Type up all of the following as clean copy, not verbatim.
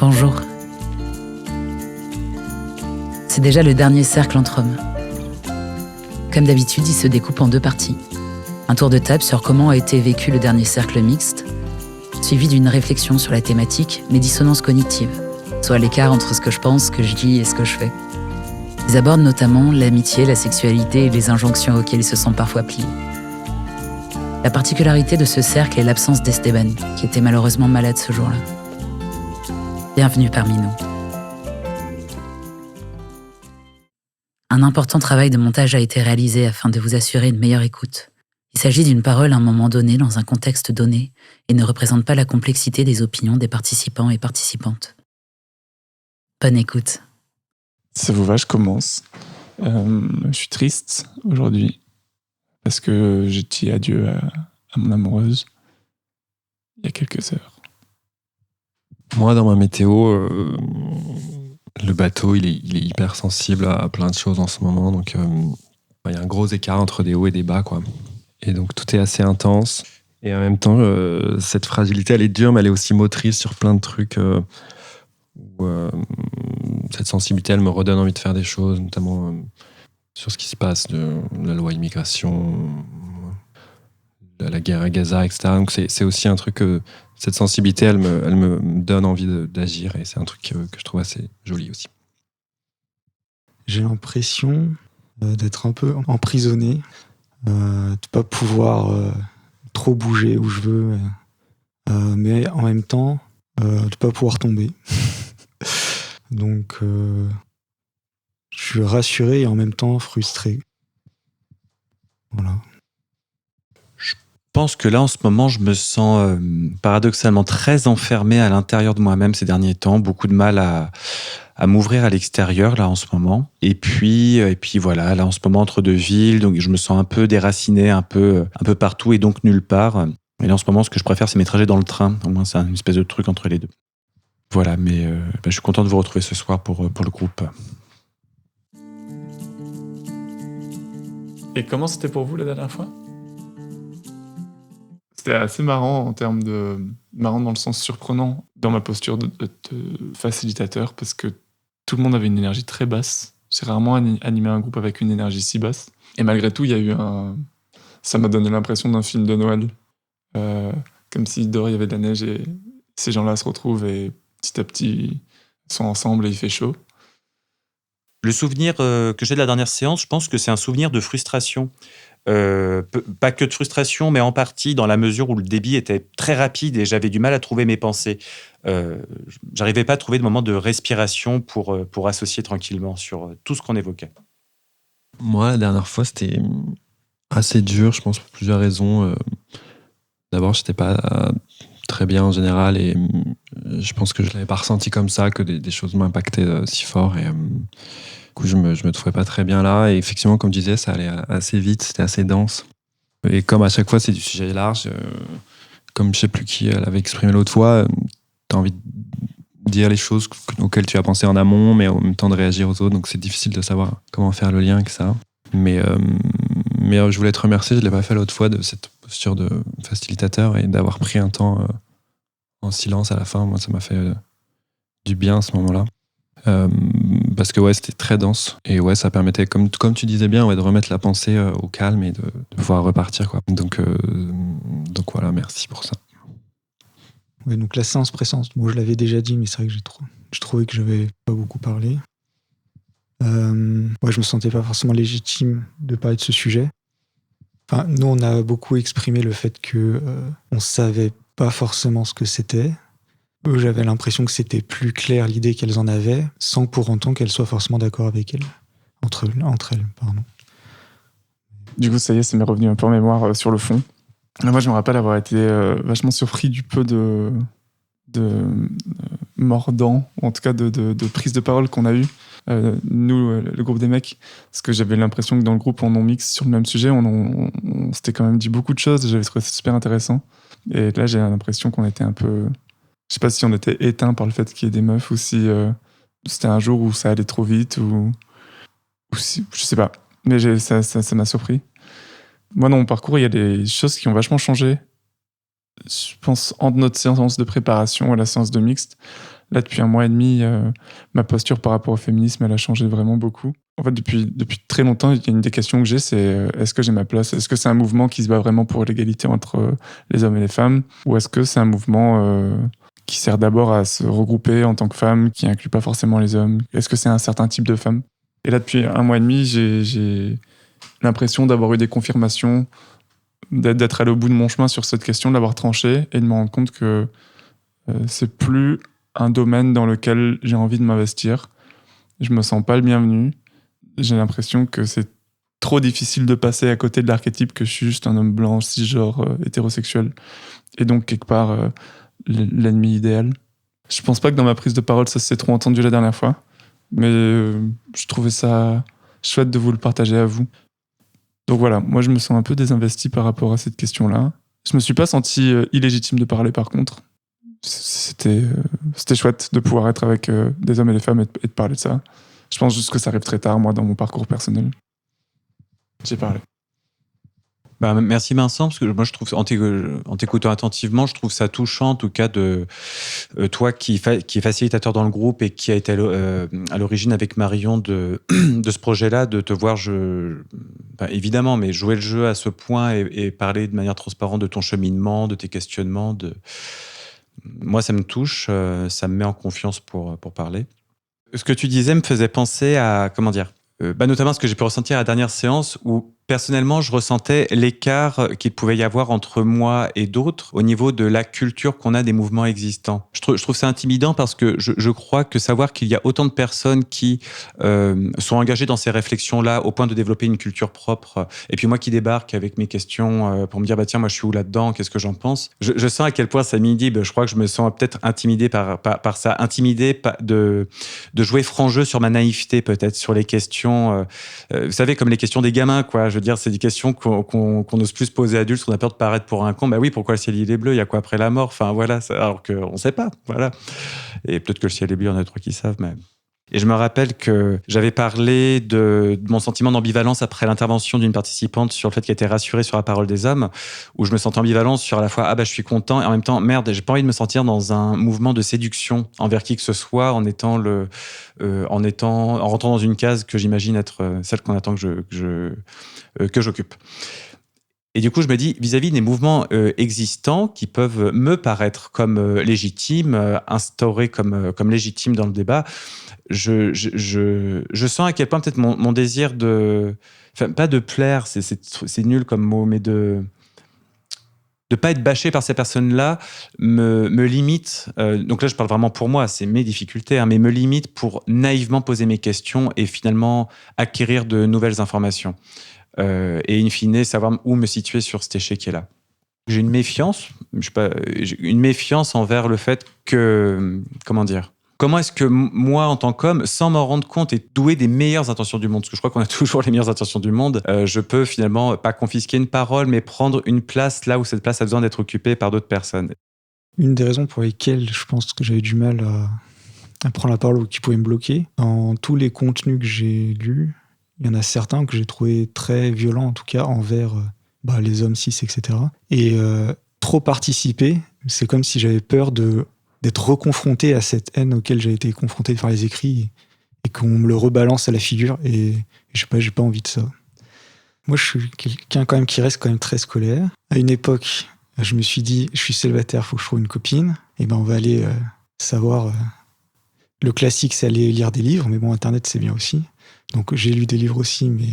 Bonjour. C'est déjà le dernier cercle entre hommes. Comme d'habitude, il se découpe en deux parties. Un tour de table sur comment a été vécu le dernier cercle mixte, suivi d'une réflexion sur la thématique, mes dissonances cognitives, soit l'écart entre ce que je pense, ce que je dis et ce que je fais. Ils abordent notamment l'amitié, la sexualité et les injonctions auxquelles ils se sont parfois pliés. La particularité de ce cercle est l'absence d'Esteban, qui était malheureusement malade ce jour-là. Bienvenue parmi nous. Un important travail de montage a été réalisé afin de vous assurer une meilleure écoute. Il s'agit d'une parole à un moment donné, dans un contexte donné, et ne représente pas la complexité des opinions des participants et participantes. Bonne écoute. Si ça vous va, je commence. Je suis triste aujourd'hui parce que j'ai dit adieu à mon amoureuse il y a quelques heures. Moi, dans ma météo, le bateau, il est hyper sensible à plein de choses en ce moment. Donc, il y a un gros écart entre des hauts et des bas, quoi. Et donc, tout est assez intense. Et en même temps, cette fragilité, elle est dure, mais elle est aussi motrice sur plein de trucs. Cette sensibilité, elle me redonne envie de faire des choses, notamment sur ce qui se passe de la loi immigration, la guerre à Gaza, etc. Donc, c'est aussi un truc que cette sensibilité, elle me donne envie d'agir, et c'est un truc que je trouve assez joli aussi. J'ai l'impression d'être un peu emprisonné, de pas pouvoir trop bouger où je veux, mais en même temps, de pas pouvoir tomber. Donc, je suis rassuré et en même temps frustré. Voilà. Je pense que là, en ce moment, je me sens paradoxalement très enfermé à l'intérieur de moi-même ces derniers temps. Beaucoup de mal à m'ouvrir à l'extérieur, là, en ce moment. Et puis voilà, là, en ce moment, entre deux villes, donc je me sens un peu déraciné, un peu partout et donc nulle part. Et là, en ce moment, ce que je préfère, c'est mes trajets dans le train. Au moins, c'est une espèce de truc entre les deux. Voilà, mais je suis content de vous retrouver ce soir pour le groupe. Et comment c'était pour vous la dernière fois ? C'était assez marrant en termes de... marrant dans le sens surprenant dans ma posture de facilitateur, parce que tout le monde avait une énergie très basse. J'ai rarement animé un groupe avec une énergie si basse. Et malgré tout, il y a eu ça m'a donné l'impression d'un film de Noël. Comme si dehors il y avait de la neige et ces gens-là se retrouvent et petit à petit sont ensemble et il fait chaud. Le souvenir que j'ai de la dernière séance, je pense que c'est un souvenir de frustration. Pas que de frustration, mais en partie dans la mesure où le débit était très rapide et j'avais du mal à trouver mes pensées. J'arrivais pas à trouver de moment de respiration pour associer tranquillement sur tout ce qu'on évoquait. Moi, la dernière fois, c'était assez dur, je pense, pour plusieurs raisons. D'abord, j'étais pas très bien en général, et je pense que je l'avais pas ressenti comme ça, que des choses m'impactaient si fort, et du coup je me trouvais pas très bien là, et effectivement, comme tu disais, ça allait assez vite, c'était assez dense, et comme à chaque fois c'est du sujet large, comme je sais plus qui l'avait exprimé l'autre fois, t'as envie de dire les choses auxquelles tu as pensé en amont, mais en même temps de réagir aux autres, donc c'est difficile de savoir comment faire le lien avec ça. Mais je voulais te remercier, je ne l'ai pas fait l'autre fois, de cette posture de facilitateur et d'avoir pris un temps en silence à la fin. Moi, ça m'a fait du bien à ce moment-là. Parce que c'était très dense. Et ça permettait, comme tu disais bien, de remettre la pensée au calme et de pouvoir repartir, quoi. Donc voilà, merci pour ça. Ouais, donc la séance précédente, moi je l'avais déjà dit, mais c'est vrai que je trouvais que j'avais pas beaucoup parlé. Je me sentais pas forcément légitime de parler de ce sujet. Enfin, nous, on a beaucoup exprimé le fait que on savait pas forcément ce que c'était. Eux, j'avais l'impression que c'était plus clair l'idée qu'elles en avaient, sans pour autant qu'elles soient forcément d'accord avec elles. Entre elles, pardon. Du coup, ça y est, ça m'est revenu un peu en mémoire sur le fond. Moi, je me rappelle avoir été vachement surpris du peu de mordant, ou en tout cas de prise de parole qu'on a eu. Nous, le groupe des mecs, parce que j'avais l'impression que dans le groupe on mixe sur le même sujet, on s'était quand même dit beaucoup de choses, j'avais trouvé ça super intéressant. Et là, j'ai l'impression qu'on était un peu... Je sais pas si on était éteint par le fait qu'il y ait des meufs, ou si c'était un jour où ça allait trop vite, ou si... Je sais pas, mais ça m'a surpris. Moi, dans mon parcours, il y a des choses qui ont vachement changé. Je pense entre notre séance de préparation et la séance de mixte. Là, depuis 1 mois et demi, ma posture par rapport au féminisme, elle a changé vraiment beaucoup. En fait, depuis très longtemps, il y a une des questions que j'ai, c'est est-ce que j'ai ma place? Est-ce que c'est un mouvement qui se bat vraiment pour l'égalité entre les hommes et les femmes? Ou est-ce que c'est un mouvement qui sert d'abord à se regrouper en tant que femme, qui inclut pas forcément les hommes? Est-ce que c'est un certain type de femme? Et là, depuis 1 mois et demi, j'ai l'impression d'avoir eu des confirmations, d'être allé au bout de mon chemin sur cette question, de l'avoir tranché et de me rendre compte que c'est plus un domaine dans lequel j'ai envie de m'investir. Je me sens pas le bienvenu. J'ai l'impression que c'est trop difficile de passer à côté de l'archétype que je suis juste un homme blanc, cisgenre, hétérosexuel. Et donc, quelque part, l'ennemi idéal. Je pense pas que dans ma prise de parole, ça s'est trop entendu la dernière fois. Mais je trouvais ça chouette de vous le partager à vous. Donc voilà, moi je me sens un peu désinvesti par rapport à cette question-là. Je me suis pas senti illégitime de parler par contre. C'était chouette de pouvoir être avec des hommes et des femmes et de parler de ça. Je pense juste que ça arrive très tard, moi, dans mon parcours personnel. J'ai parlé. Bah, merci Vincent, parce que moi je trouve, en t'écoutant attentivement, je trouve ça touchant en tout cas de toi qui est facilitateur dans le groupe et qui a été à l'origine avec Marion de ce projet-là, de te voir, évidemment, mais jouer le jeu à ce point et parler de manière transparente de ton cheminement, de tes questionnements. Moi ça me touche, ça me met en confiance pour parler. Ce que tu disais me faisait penser à, comment dire, notamment ce que j'ai pu ressentir à la dernière séance où personnellement je ressentais l'écart qu'il pouvait y avoir entre moi et d'autres au niveau de la culture qu'on a des mouvements existants. Je trouve ça intimidant parce que je crois que savoir qu'il y a autant de personnes qui sont engagées dans ces réflexions-là au point de développer une culture propre, et puis moi qui débarque avec mes questions pour me dire tiens moi je suis où là-dedans, qu'est-ce que j'en pense, je sens à quel point ça m'inhibe. Je crois que je me sens peut-être intimidé par ça, intimidé de jouer franc jeu sur ma naïveté peut-être, sur les questions vous savez comme les questions des gamins quoi. Je veux dire, c'est des questions qu'on n'ose plus se poser adultes, qu'on a peur de paraître pour un con. Bah oui, pourquoi le ciel il est bleu? Il y a quoi après la mort? Enfin voilà, alors qu'on ne sait pas. Voilà. Et peut-être que le ciel est bleu, il y en a 3 qui savent. Mais... Et je me rappelle que j'avais parlé de mon sentiment d'ambivalence après l'intervention d'une participante sur le fait qu'elle était rassurée sur la parole des hommes, où je me sentais ambivalence sur à la fois je suis content et en même temps merde, j'ai pas envie de me sentir dans un mouvement de séduction envers qui que ce soit en rentrant dans une case que j'imagine être celle qu'on attend que j'occupe. Et du coup, je me dis, vis-à-vis des mouvements existants qui peuvent me paraître comme légitimes, instaurés comme légitimes dans le débat, je sens à quel point peut-être mon désir pas de plaire, c'est nul comme mot, mais de pas être bâché par ces personnes-là me limite. Donc là, je parle vraiment pour moi, c'est mes difficultés, mais me limite pour naïvement poser mes questions et finalement acquérir de nouvelles informations. Et in fine, savoir où me situer sur cet échiquier-là. J'ai une méfiance, envers le fait que, comment est-ce que moi, en tant qu'homme, sans m'en rendre compte et doué des meilleures intentions du monde, parce que je crois qu'on a toujours les meilleures intentions du monde, je peux finalement pas confisquer une parole, mais prendre une place là où cette place a besoin d'être occupée par d'autres personnes. Une des raisons pour lesquelles je pense que j'avais du mal à prendre la parole ou qui pouvaient me bloquer, dans tous les contenus que j'ai lus, il y en a certains que j'ai trouvé très violents, en tout cas, envers les hommes cis, etc. Et trop participer, c'est comme si j'avais peur d'être reconfronté à cette haine auquel j'ai été confronté par les écrits et qu'on me le rebalance à la figure. Et je sais pas, j'ai pas envie de ça. Moi, je suis quelqu'un quand même qui reste quand même très scolaire. À une époque, je me suis dit, je suis célibataire, faut que je trouve une copine. Et on va aller savoir... le classique, c'est aller lire des livres, mais bon, Internet, c'est bien aussi. Donc j'ai lu des livres aussi, mais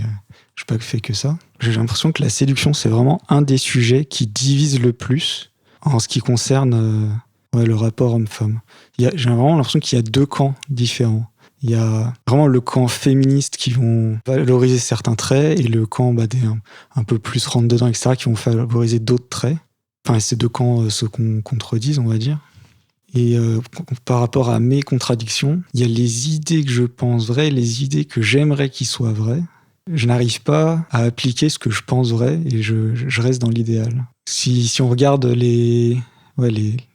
je n'ai pas fait que ça. J'ai l'impression que la séduction, c'est vraiment un des sujets qui divise le plus en ce qui concerne le rapport homme-femme. J'ai vraiment l'impression qu'il y a 2 camps différents. Il y a vraiment le camp féministe qui vont valoriser certains traits et le camp des un peu plus rentre-dedans, etc., qui vont favoriser d'autres traits. Enfin, ces 2 camps se contredisent, on va dire. Et par rapport à mes contradictions, il y a les idées que je pense vraies, les idées que j'aimerais qu'ils soient vraies. Je n'arrive pas à appliquer ce que je pense vrai et je reste dans l'idéal. Si on regarde les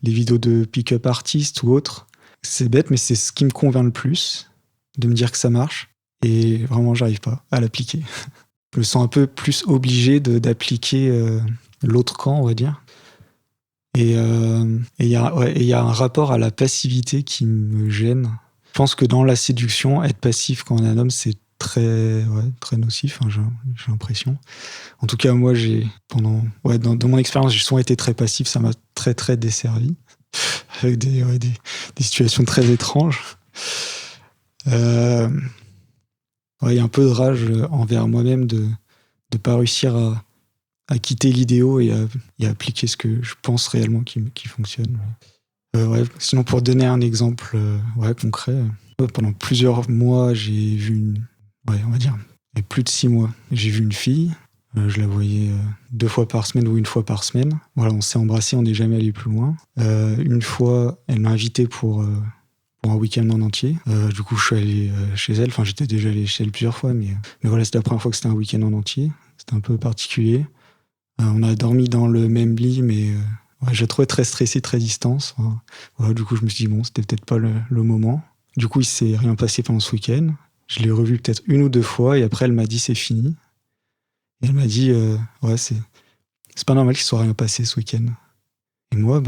vidéos de pick-up artistes ou autres, c'est bête, mais c'est ce qui me convainc le plus, de me dire que ça marche. Et vraiment, j'arrive pas à l'appliquer. Je me sens un peu plus obligé d'appliquer l'autre camp, on va dire. Et il y a un rapport à la passivité qui me gêne. Je pense que dans la séduction, être passif quand on est un homme, c'est très nocif, hein, j'ai l'impression. En tout cas, moi, dans mon expérience, j'ai souvent été très passif, ça m'a très, très desservi, avec des situations très étranges. Il y a un peu de rage envers moi-même de ne pas réussir à quitter l'idéal et à appliquer ce que je pense réellement qui fonctionne. Sinon, pour donner un exemple concret, pendant plusieurs mois, j'ai vu on va dire, et plus de 6 mois, j'ai vu une fille. Je la voyais 2 fois par semaine ou 1 fois par semaine. Voilà, on s'est embrassés, on n'est jamais allé plus loin. Une fois, elle m'a invité pour un week-end en entier. Du coup, je suis allé chez elle. Enfin, j'étais déjà allé chez elle plusieurs fois, mais voilà, c'était la première fois que c'était un week-end en entier. C'était un peu particulier. On a dormi dans le même lit, mais je la trouvais très stressée, très distante. Voilà, du coup, je me suis dit, bon, c'était peut-être pas le moment. Du coup, il s'est rien passé pendant ce week-end. Je l'ai revue peut-être 1 ou 2 fois, et après, elle m'a dit, c'est fini. Et elle m'a dit, c'est pas normal qu'il soit rien passé ce week-end. Et moi,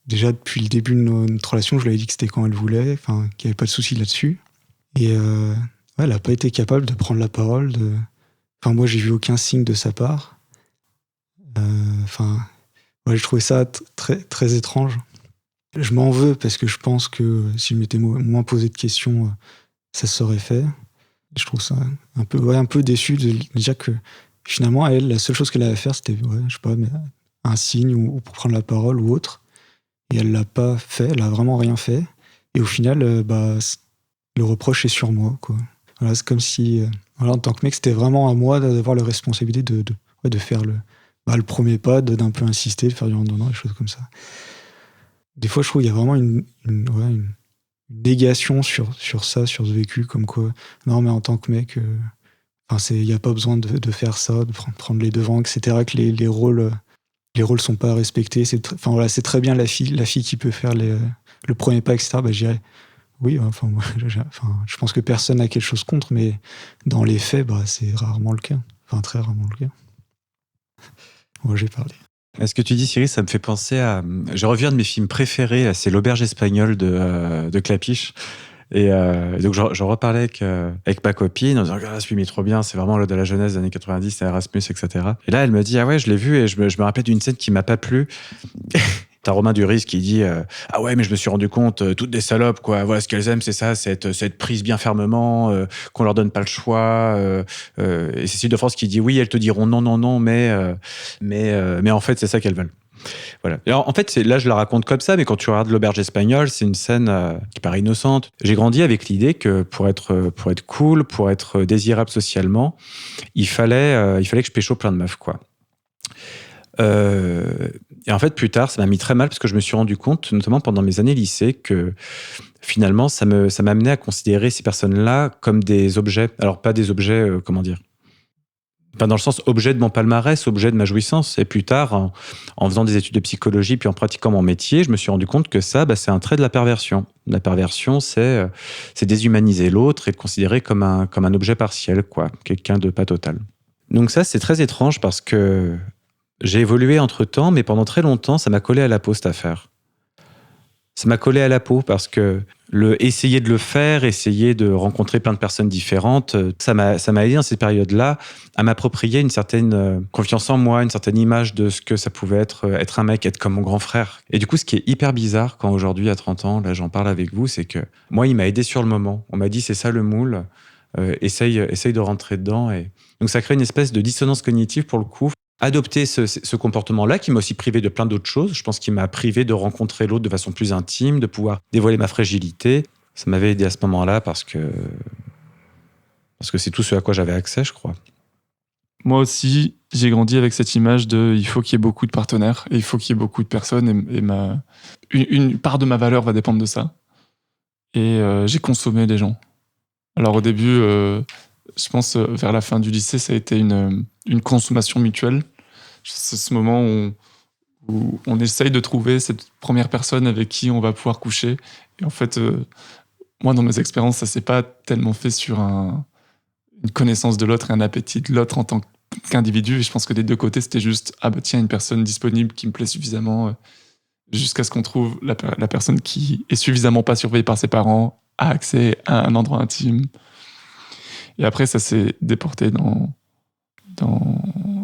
déjà, depuis le début de notre relation, je lui avais dit que c'était quand elle voulait, qu'il n'y avait pas de souci là-dessus. Et elle n'a pas été capable de prendre la parole. Moi, j'ai vu aucun signe de sa part. Je trouvais ça très, très étrange. Je m'en veux parce que je pense que si je m'étais moins posé de questions, ça se serait fait. Et je trouve ça un peu déçu de dire que finalement, elle, la seule chose qu'elle avait à faire, c'était, un signe ou pour prendre la parole ou autre. Et elle l'a pas fait, elle a vraiment rien fait. Et au final, le reproche est sur moi, quoi. Voilà, c'est comme si, en tant que mec, c'était vraiment à moi d'avoir la responsabilité de faire le premier pas, d'un peu insister, de faire du rentre-dedans, des choses comme ça. Des fois, je trouve qu'il y a vraiment une négation sur ça, sur ce vécu, comme quoi, non, mais en tant que mec, il n'y a pas besoin de faire ça, de prendre les devants, etc., que les rôles sont pas respectés. C'est très bien la fille qui peut faire le premier pas, etc. Je dirais, oui, moi, je pense que personne n'a quelque chose contre, mais dans les faits, c'est rarement le cas. Très rarement le cas. Moi, j'ai parlé. Ce que tu dis, Cyril, ça me fait penser à... J'ai revu un de mes films préférés, c'est L'Auberge espagnole de Clapiche. Et donc, je reparlais avec ma copine en disant « ce film est trop bien, c'est vraiment le de la jeunesse des années 90, c'est Erasmus, etc. » Et là, elle me dit « Ah ouais, je l'ai vu et je me rappelle d'une scène qui m'a pas plu. » T'as Romain Duris qui dit « Ah ouais, mais je me suis rendu compte, toutes des salopes, quoi. Voilà, ce qu'elles aiment, c'est ça, cette prise bien fermement, qu'on leur donne pas le choix. » Et Cécile de France qui dit « Oui, elles te diront non, mais en fait, c'est ça qu'elles veulent. » Voilà. Et alors, en fait, là, je la raconte comme ça, mais quand tu regardes L'Auberge espagnole, c'est une scène qui paraît innocente. J'ai grandi avec l'idée que pour être cool, pour être désirable socialement, il fallait que je pécho plein de meufs, quoi. Et en fait, plus tard, ça m'a mis très mal parce que je me suis rendu compte, notamment pendant mes années lycée, que finalement, ça m'amenait à considérer ces personnes-là comme des objets. Alors, pas des objets, comment dire ? Enfin, dans le sens objet de mon palmarès, objet de ma jouissance. Et plus tard, en faisant des études de psychologie, puis en pratiquant mon métier, je me suis rendu compte que ça, c'est un trait de la perversion. La perversion, c'est déshumaniser l'autre et le considérer comme un objet partiel, quoi, quelqu'un de pas total. Donc ça, c'est très étrange parce que j'ai évolué entre-temps, mais pendant très longtemps, ça m'a collé à la peau, cette affaire. Ça m'a collé à la peau parce que essayer de le faire, essayer de rencontrer plein de personnes différentes, ça m'a aidé dans ces périodes-là à m'approprier une certaine confiance en moi, une certaine image de ce que ça pouvait être un mec, être comme mon grand frère. Et du coup, ce qui est hyper bizarre quand aujourd'hui, à 30 ans, là j'en parle avec vous, c'est que moi, il m'a aidé sur le moment. On m'a dit, c'est ça le moule, essaye de rentrer dedans. Et donc ça crée une espèce de dissonance cognitive pour le coup. Adopter ce comportement-là qui m'a aussi privé de plein d'autres choses. Je pense qu'il m'a privé de rencontrer l'autre de façon plus intime, de pouvoir dévoiler ma fragilité. Ça m'avait aidé à ce moment-là parce que c'est tout ce à quoi j'avais accès, je crois. Moi aussi, j'ai grandi avec cette image de il faut qu'il y ait beaucoup de partenaires et il faut qu'il y ait beaucoup de personnes et une part de ma valeur va dépendre de ça. Et j'ai consommé des gens. Alors au début, je pense vers la fin du lycée, ça a été une consommation mutuelle. C'est ce moment où on essaye de trouver cette première personne avec qui on va pouvoir coucher. Et en fait, moi, dans mes expériences, ça s'est pas tellement fait sur une connaissance de l'autre et un appétit de l'autre en tant qu'individu. Et je pense que des deux côtés, c'était juste, ah bah tiens, une personne disponible qui me plaît suffisamment, jusqu'à ce qu'on trouve la personne qui est suffisamment pas surveillée par ses parents, a accès à un endroit intime. Et après, ça s'est déporté dans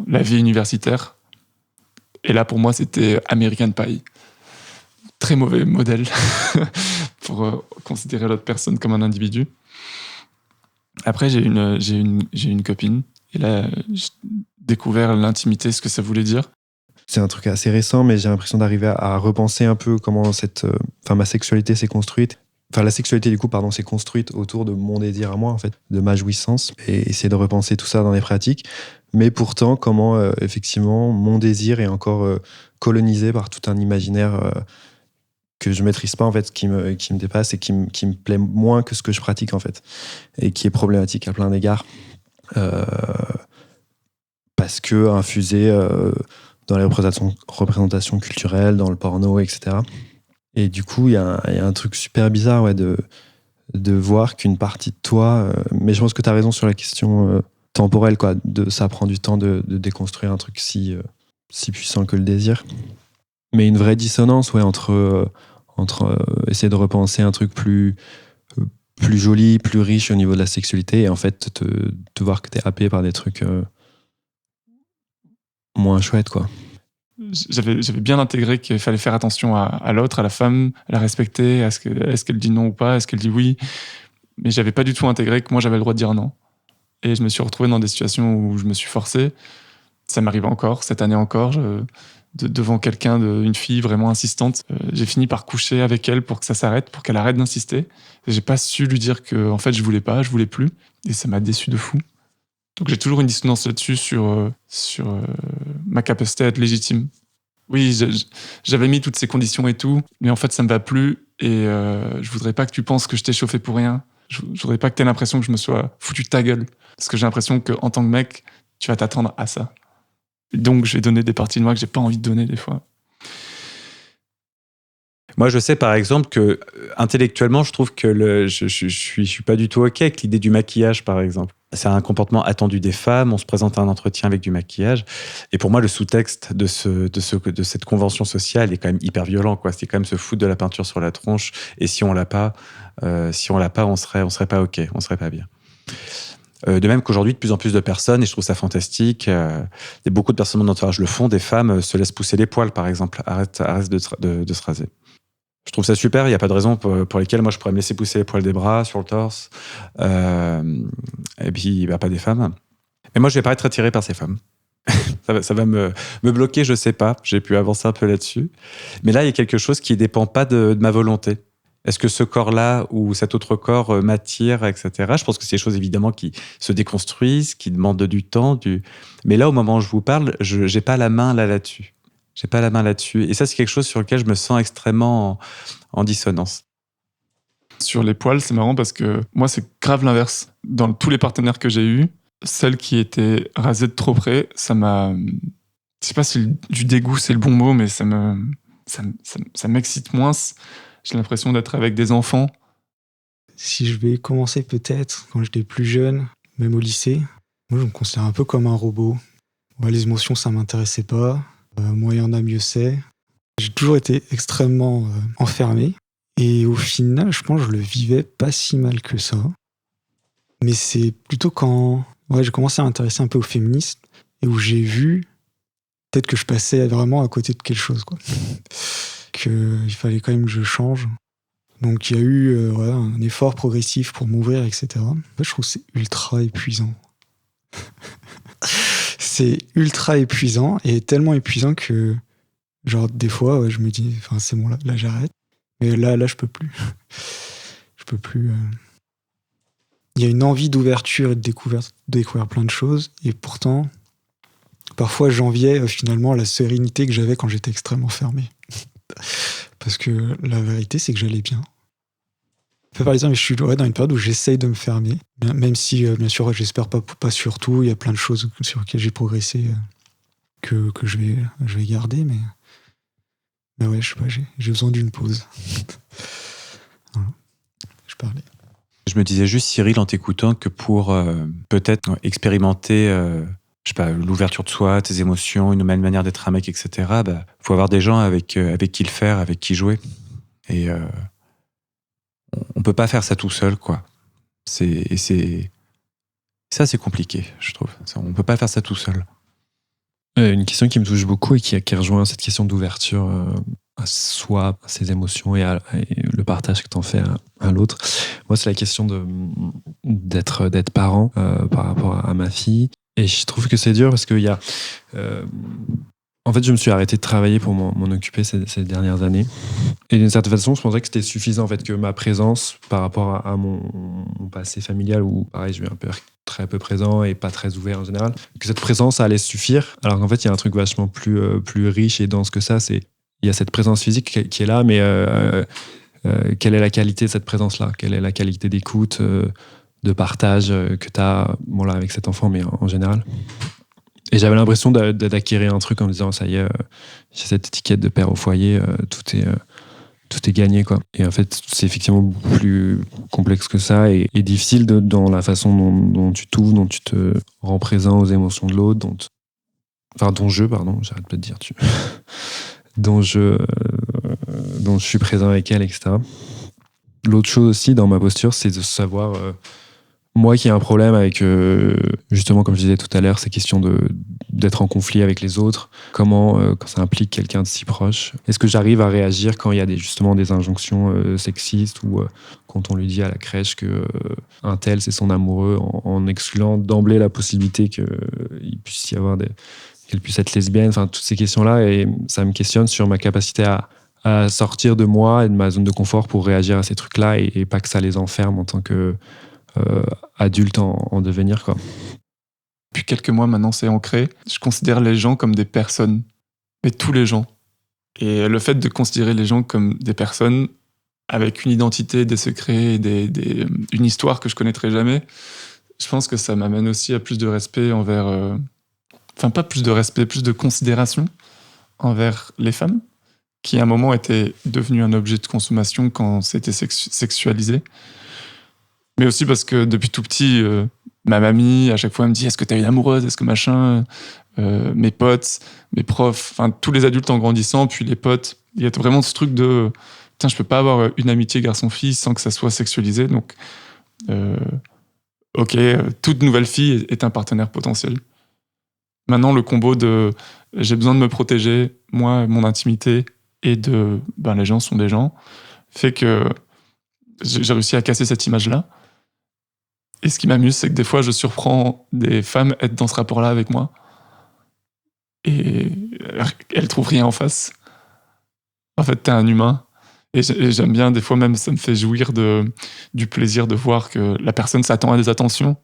la vie universitaire. Et là, pour moi, c'était American Pie. Très mauvais modèle pour considérer l'autre personne comme un individu. Après, j'ai une copine. Et là, j'ai découvert l'intimité, ce que ça voulait dire. C'est un truc assez récent, mais j'ai l'impression d'arriver à repenser un peu comment ma sexualité s'est construite. Enfin, la sexualité, du coup, s'est construite autour de mon désir à moi, en fait, de ma jouissance, et essayer de repenser tout ça dans les pratiques. Mais pourtant, comment, effectivement, mon désir est encore colonisé par tout un imaginaire que je maîtrise pas, en fait, qui me dépasse et qui me plaît moins que ce que je pratique, en fait, et qui est problématique à plein d'égards. Parce que infusé dans les représentations culturelles, dans le porno, etc. Et du coup, il y a un truc super bizarre, ouais, de voir qu'une partie de toi... mais je pense que tu as raison sur la question temporelle, quoi. Ça prend du temps de déconstruire un truc si puissant que le désir. Mais une vraie dissonance, ouais, entre essayer de repenser un truc plus joli, plus riche au niveau de la sexualité, et en fait, te voir que t'es happé par des trucs moins chouettes, quoi. J'avais bien intégré qu'il fallait faire attention à l'autre, à la femme, à la respecter, est-ce qu'elle dit non ou pas, est-ce qu'elle dit oui. Mais j'avais pas du tout intégré que moi j'avais le droit de dire non. Et je me suis retrouvé dans des situations où je me suis forcé. Ça m'arrive encore, cette année encore, devant quelqu'un, une fille vraiment insistante. J'ai fini par coucher avec elle pour que ça s'arrête, pour qu'elle arrête d'insister. Et j'ai pas su lui dire que en fait je voulais plus. Et ça m'a déçu de fou. Donc j'ai toujours une dissonance là-dessus sur ma capacité à être légitime. Oui, j'avais mis toutes ces conditions et tout, mais en fait ça me va plus et je voudrais pas que tu penses que je t'ai chauffé pour rien. Je voudrais pas que tu aies l'impression que je me sois foutu de ta gueule. Parce que j'ai l'impression qu'en tant que mec, tu vas t'attendre à ça. Donc je vais donner des parties de moi que j'ai pas envie de donner des fois. Moi, je sais par exemple que intellectuellement, je trouve que je suis pas du tout OK avec l'idée du maquillage, par exemple. C'est un comportement attendu des femmes. On se présente à un entretien avec du maquillage. Et pour moi, le sous-texte de cette convention sociale est quand même hyper violent, quoi. C'est quand même se foutre de la peinture sur la tronche. Et si on l'a pas, on serait pas OK, on serait pas bien. De même qu'aujourd'hui, de plus en plus de personnes, et je trouve ça fantastique, beaucoup de personnes de mon entourage le font, des femmes se laissent pousser les poils, par exemple, arrêtent de se raser. Je trouve ça super, il n'y a pas de raison pour lesquelles moi je pourrais me laisser pousser les poils des bras, sur le torse, et puis pas des femmes. Mais moi je vais pas être attiré par ces femmes. ça va me bloquer, je sais pas, j'ai pu avancer un peu là-dessus. Mais là, il y a quelque chose qui ne dépend pas de ma volonté. Est-ce que ce corps-là ou cet autre corps m'attire, etc. Je pense que c'est des choses évidemment qui se déconstruisent, qui demandent du temps. Mais là, au moment où je vous parle, je n'ai pas la main là-dessus. J'ai pas la main là-dessus. Et ça, c'est quelque chose sur lequel je me sens extrêmement en dissonance. Sur les poils, c'est marrant parce que moi, c'est grave l'inverse. Dans tous les partenaires que j'ai eus, celle qui était rasée de trop près, ça m'a... Je sais pas si du dégoût, c'est le bon mot, mais ça m'excite moins. J'ai l'impression d'être avec des enfants. Si je vais commencer peut-être quand j'étais plus jeune, même au lycée, moi, je me considère un peu comme un robot. Ouais, les émotions, ça m'intéressait pas. Moins il y en a, mieux c'est. J'ai toujours été extrêmement enfermé. Et au final, je pense que je le vivais pas si mal que ça. Mais c'est plutôt quand j'ai commencé à m'intéresser un peu aux féministes et où j'ai vu peut-être que je passais vraiment à côté de quelque chose, quoi. Qu'il fallait quand même que je change. Donc il y a eu un effort progressif pour m'ouvrir, etc. En fait, je trouve que c'est ultra épuisant. C'est ultra épuisant et tellement épuisant que, genre, des fois, je me dis, enfin, c'est bon, là j'arrête. Mais là, je peux plus. Je peux plus. Il y a une envie d'ouverture et de découvrir plein de choses. Et pourtant, parfois, j'enviais finalement la sérénité que j'avais quand j'étais extrêmement fermé. Parce que la vérité, c'est que j'allais bien. Par exemple, je suis dans une période où j'essaye de me fermer. Même si, bien sûr, j'espère pas sur tout. Il y a plein de choses sur lesquelles j'ai progressé que je vais garder. Mais ouais, je sais pas, j'ai besoin d'une pause. Voilà. Je parlais. Je me disais juste, Cyril, en t'écoutant, que pour peut-être expérimenter je sais pas, l'ouverture de soi, tes émotions, une nouvelle manière d'être un mec, etc. Faut avoir des gens avec qui le faire, avec qui jouer. Et on peut pas faire ça tout seul, quoi. C'est compliqué, je trouve. On peut pas faire ça tout seul. Une question qui me touche beaucoup et qui rejoint cette question d'ouverture à soi, à ses émotions et le partage que tu en fais à l'autre. Moi, c'est la question d'être parent par rapport à ma fille. Et je trouve que c'est dur parce qu'il y a... en fait, je me suis arrêté de travailler pour m'en occuper ces dernières années. Et d'une certaine façon, je pensais que c'était suffisant, en fait, que ma présence par rapport à mon passé familial, où, pareil, je suis un peu très peu présent et pas très ouvert en général, que cette présence allait suffire. Alors qu'en fait, il y a un truc vachement plus riche et dense que ça. Il y a cette présence physique qui est là, mais quelle est la qualité de cette présence-là? Quelle est la qualité d'écoute, de partage que tu as, bon là, avec cet enfant, mais en général? Et j'avais l'impression d'acquérir un truc en me disant, ça y est, j'ai cette étiquette de père au foyer, tout est gagné, quoi. Et en fait, c'est effectivement beaucoup plus complexe que ça et difficile dans la façon dont tu t'ouvres, dont tu te rends présent aux émotions de l'autre, j'arrête pas de dire dont je suis présent avec elle, etc. L'autre chose aussi dans ma posture, c'est de savoir... moi qui ai un problème avec, justement, comme je disais tout à l'heure, ces questions d'être en conflit avec les autres, comment, quand ça implique quelqu'un de si proche, est-ce que j'arrive à réagir quand il y a justement des injonctions sexistes ou quand on lui dit à la crèche que un tel c'est son amoureux, en excluant d'emblée la possibilité qu'il puisse y avoir qu'elle puisse être lesbienne, enfin toutes ces questions-là, et ça me questionne sur ma capacité à sortir de moi et de ma zone de confort pour réagir à ces trucs-là et pas que ça les enferme en tant que adulte en devenir, quoi. Depuis quelques mois maintenant, c'est ancré. Je considère les gens comme des personnes, mais tous les gens. Et le fait de considérer les gens comme des personnes avec une identité, des secrets, une histoire que je connaîtrai jamais, je pense que ça m'amène aussi à plus de respect envers... Enfin, pas plus de respect, plus de considération envers les femmes, qui à un moment étaient devenues un objet de consommation quand c'était sexualisé. Mais aussi parce que depuis tout petit, ma mamie, à chaque fois, elle me dit « Est-ce que t'as une amoureuse ? Est-ce que machin ?» Mes potes, mes profs, enfin tous les adultes en grandissant, puis les potes. Il y a vraiment ce truc de « Putain, je peux pas avoir une amitié garçon-fille sans que ça soit sexualisé. » Donc, ok, toute nouvelle fille est un partenaire potentiel. Maintenant, le combo de « J'ai besoin de me protéger, moi, mon intimité, et de « les gens sont des gens », fait que j'ai réussi à casser cette image-là. Et ce qui m'amuse, c'est que des fois, je surprends des femmes être dans ce rapport-là avec moi. Et elles trouvent rien en face. En fait, t'es un humain. Et j'aime bien, des fois même, ça me fait jouir du plaisir de voir que la personne s'attend à des attentions.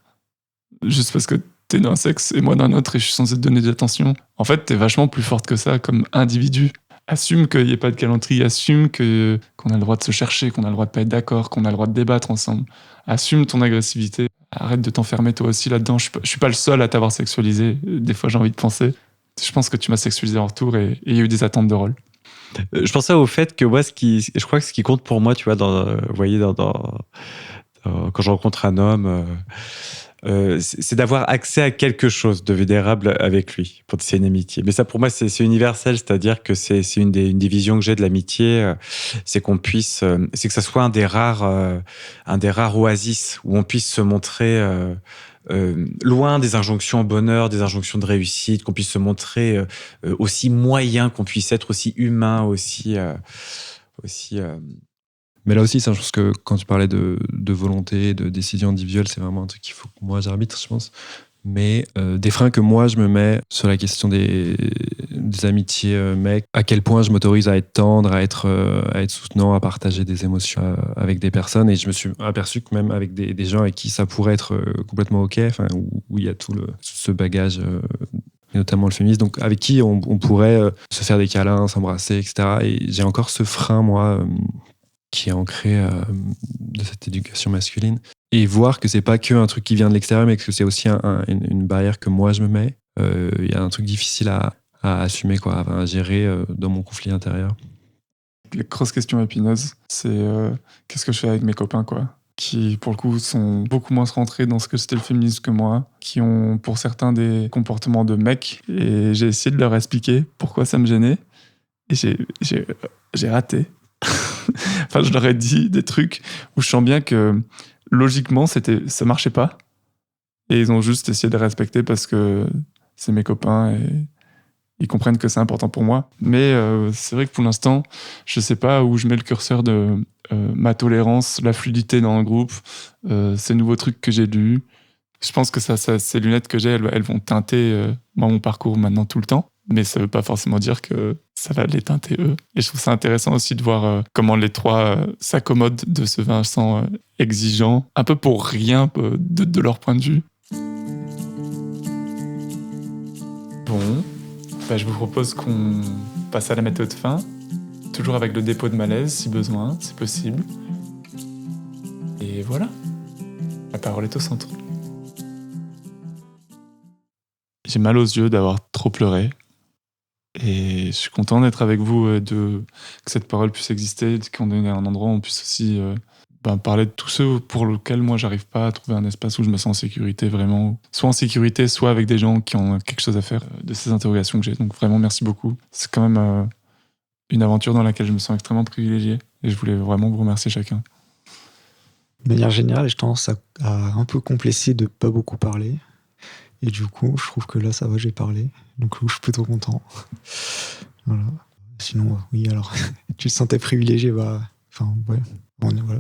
Juste parce que t'es d'un sexe et moi d'un autre et je suis censé te donner des attentions. En fait, t'es vachement plus forte que ça comme individu. Assume qu'il n'y ait pas de galanterie, assume qu'on a le droit de se chercher, qu'on a le droit de pas être d'accord, qu'on a le droit de débattre ensemble. Assume ton agressivité. Arrête de t'enfermer toi aussi là-dedans. Je suis pas le seul à t'avoir sexualisé. Des fois, j'ai envie de penser. Je pense que tu m'as sexualisé en retour et il y a eu des attentes de rôle. Je pensais au fait que moi, je crois que ce qui compte pour moi, tu vois, vous voyez, quand je rencontre un homme, c'est d'avoir accès à quelque chose de vulnérable avec lui pour tisser une amitié. Mais ça, pour moi, c'est universel, c'est-à-dire que c'est une des visions que j'ai de l'amitié, c'est qu'on puisse, c'est que ça soit un des rares oasis où on puisse se montrer loin des injonctions au bonheur, des injonctions de réussite, qu'on puisse se montrer aussi moyen, qu'on puisse être aussi humain, aussi. Mais là aussi, ça, je pense que quand tu parlais de volonté, de décision individuelle, c'est vraiment un truc qu'il faut que moi j'arbitre, je pense. Mais des freins que moi je me mets sur la question des amitiés mecs, à quel point je m'autorise à être tendre, à être soutenant, à partager des émotions avec des personnes. Et je me suis aperçu que même avec des gens avec qui ça pourrait être complètement OK, où il y a tout ce bagage, notamment le féminisme, donc avec qui on pourrait se faire des câlins, s'embrasser, etc. Et j'ai encore ce frein, moi, qui est ancré de cette éducation masculine. Et voir que c'est pas que un truc qui vient de l'extérieur, mais que c'est aussi une barrière que moi je me mets. Il y a un truc difficile à assumer, quoi, à gérer dans mon conflit intérieur. Les grosses questions épineuses, c'est qu'est-ce que je fais avec mes copains, quoi. qui, pour le coup, sont beaucoup moins rentrés dans ce que c'était le féminisme que moi, qui ont, pour certains, des comportements de mecs. Et j'ai essayé de leur expliquer pourquoi ça me gênait. Et j'ai raté. Enfin, je leur ai dit des trucs où je sens bien que, logiquement, ça marchait pas. Et ils ont juste essayé de respecter parce que c'est mes copains et ils comprennent que c'est important pour moi. Mais c'est vrai que pour l'instant, je sais pas où je mets le curseur de ma tolérance, la fluidité dans le groupe, ces nouveaux trucs que j'ai lus. Je pense que ces lunettes que j'ai, elles vont teinter mon parcours maintenant tout le temps. Mais ça veut pas forcément dire que ça va les teinter eux. Et je trouve ça intéressant aussi de voir comment les trois s'accommodent de ce Vincent exigeant, un peu pour rien de leur point de vue. Bon, je vous propose qu'on passe à la méthode fin, toujours avec le dépôt de malaise si besoin, c'est possible. Et voilà, la parole est au centre. J'ai mal aux yeux d'avoir trop pleuré. Et je suis content d'être avec vous, que cette parole puisse exister, qu'on ait un endroit où on puisse aussi parler de tous ceux pour lesquels moi j'arrive pas à trouver un espace où je me sens en sécurité vraiment, soit en sécurité, soit avec des gens qui ont quelque chose à faire de ces interrogations que j'ai. Donc vraiment merci beaucoup. C'est quand même une aventure dans laquelle je me sens extrêmement privilégié et je voulais vraiment vous remercier chacun. De manière générale, j'ai tendance à un peu complexer de pas beaucoup parler. Et du coup, je trouve que là, ça va, j'ai parlé. Donc, je suis plutôt content. Voilà. Sinon, oui, alors, tu te sentais privilégié, ouais. Voilà.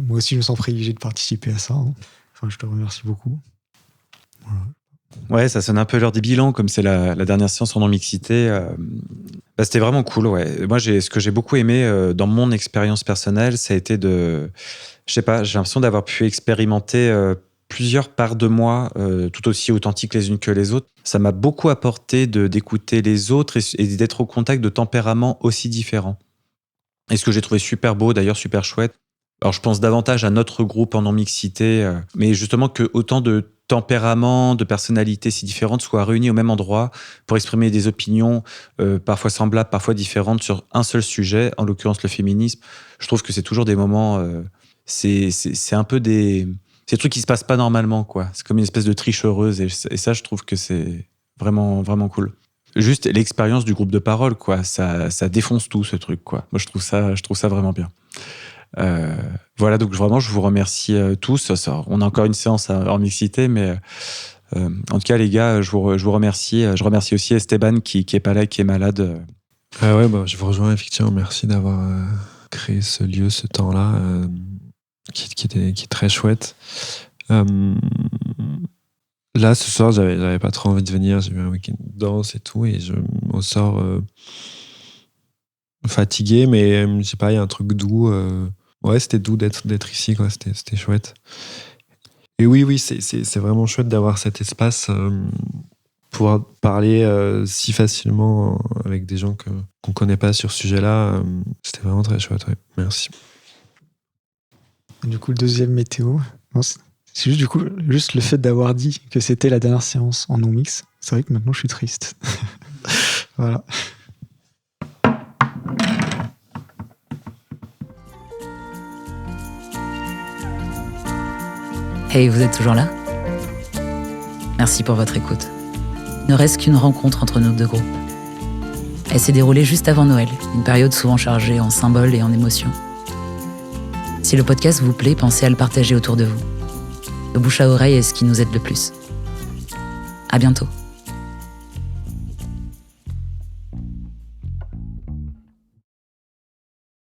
Moi aussi, je me sens privilégié de participer à ça. Hein. Enfin, je te remercie beaucoup. Voilà. Ouais, ça sonne un peu l'heure des bilans, comme c'est la dernière séance en non-mixité. C'était vraiment cool, ouais. Moi, ce que j'ai beaucoup aimé dans mon expérience personnelle, ça a été j'ai l'impression d'avoir pu expérimenter plusieurs parts de moi, tout aussi authentiques les unes que les autres. Ça m'a beaucoup apporté d'écouter les autres et d'être au contact de tempéraments aussi différents. Et ce que j'ai trouvé super beau, d'ailleurs super chouette, alors je pense davantage à notre groupe en non-mixité, mais justement que autant de tempéraments, de personnalités si différentes soient réunis au même endroit pour exprimer des opinions parfois semblables, parfois différentes sur un seul sujet, en l'occurrence le féminisme. Je trouve que c'est toujours des moments... c'est un peu des trucs qui se passent pas normalement, quoi. C'est comme une espèce de triche heureuse et ça, je trouve que c'est vraiment, vraiment cool. Juste l'expérience du groupe de parole, quoi. Ça défonce tout, ce truc, quoi. Moi, je trouve ça vraiment bien. Voilà, donc vraiment, je vous remercie tous. On a encore une séance en mixité, mais en tout cas, les gars, je vous remercie. Je remercie aussi Esteban qui est pas là, qui est malade. Ouais, je vous rejoins effectivement. Merci d'avoir créé ce lieu, ce temps-là, qui est très chouette. Là, ce soir, j'avais pas trop envie de venir. J'ai eu un week-end de danse et tout, et je m'en sors fatigué, mais je sais pas, il y a un truc doux. Ouais, c'était doux d'être ici, quoi. C'était chouette. Et oui, c'est vraiment chouette d'avoir cet espace, pouvoir parler si facilement avec des gens qu'on connaît pas sur ce sujet-là. C'était vraiment très chouette, ouais. Merci. Et du coup, le deuxième météo, c'est juste le fait d'avoir dit que c'était la dernière séance en non-mix. C'est vrai que maintenant, je suis triste. Voilà. Hey, vous êtes toujours là ? Merci pour votre écoute. Il ne reste qu'une rencontre entre nos deux groupes. Elle s'est déroulée juste avant Noël, une période souvent chargée en symboles et en émotions. Si le podcast vous plaît, pensez à le partager autour de vous. Le bouche à oreille est ce qui nous aide le plus. À bientôt.